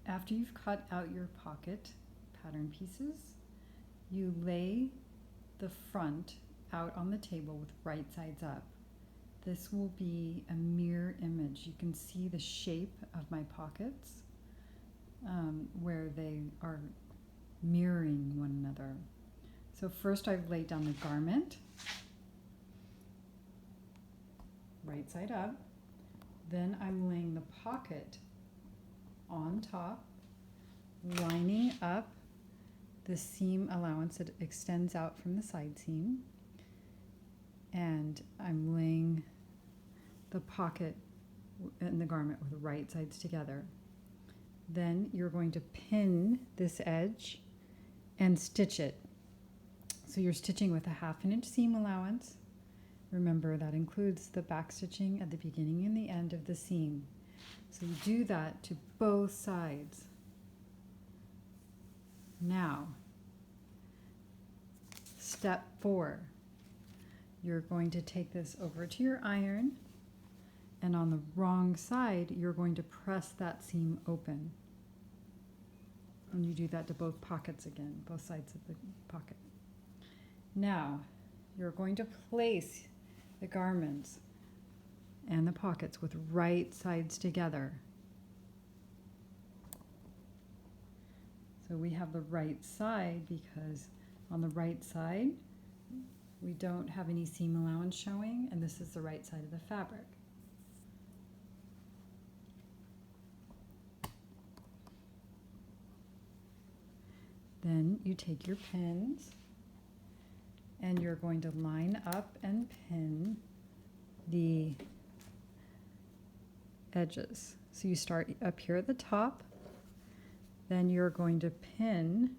After you've cut out your pocket pattern pieces, you lay the front out on the table with right sides up. This will be a mirror image. You can see the shape of my pockets where they are mirroring one another. So first I've laid down the garment, right side up. Then I'm laying the pocket on top, lining up the seam allowance that extends out from the side seam. And I'm laying the pocket and the garment with the right sides together. Then you're going to pin this edge and stitch it. So you're stitching with a 1/2 inch seam allowance. Remember, that includes the back stitching at the beginning and the end of the seam. So you do that to both sides. Now, step 4. You're going to take this over to your iron, and on the wrong side, you're going to press that seam open. And you do that to both pockets again, both sides of the pocket. Now, you're going to place the garments and the pockets with right sides together. So we have the right side because on the right side, we don't have any seam allowance showing, and this is the right side of the fabric. Then you take your pins and you're going to line up and pin the edges. So you start up here at the top, then you're going to pin,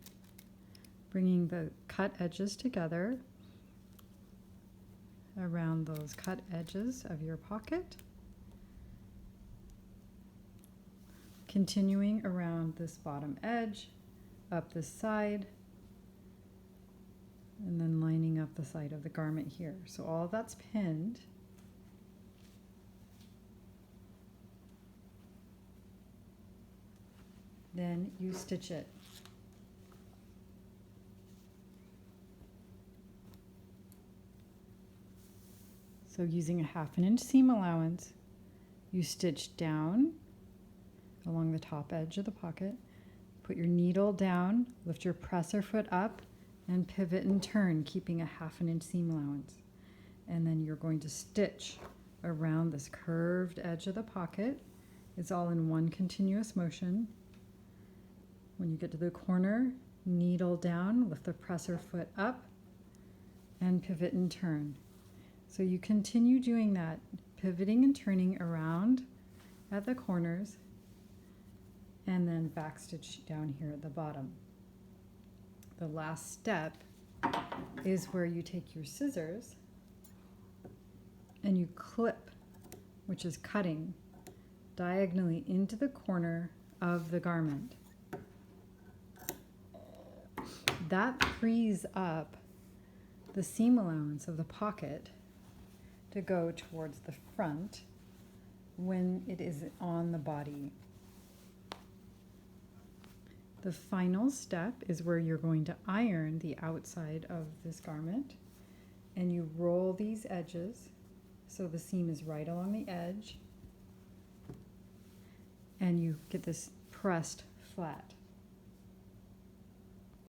bringing the cut edges together around those cut edges of your pocket, continuing around this bottom edge, up this side, and then lining up the side of the garment here. So all that's pinned. Then you stitch it. So using a 1/2 inch seam allowance, you stitch down along the top edge of the pocket, put your needle down, lift your presser foot up, and pivot and turn, keeping a 1/2 inch seam allowance. And then you're going to stitch around this curved edge of the pocket. It's all in one continuous motion. When you get to the corner, needle down, lift the presser foot up, and pivot and turn. So you continue doing that, pivoting and turning around at the corners, and then backstitch down here at the bottom. The last step is where you take your scissors and you clip, which is cutting, diagonally into the corner of the garment. That frees up the seam allowance of the pocket to go towards the front when it is on the body. The final step is where you're going to iron the outside of this garment, and you roll these edges so the seam is right along the edge, and you get this pressed flat.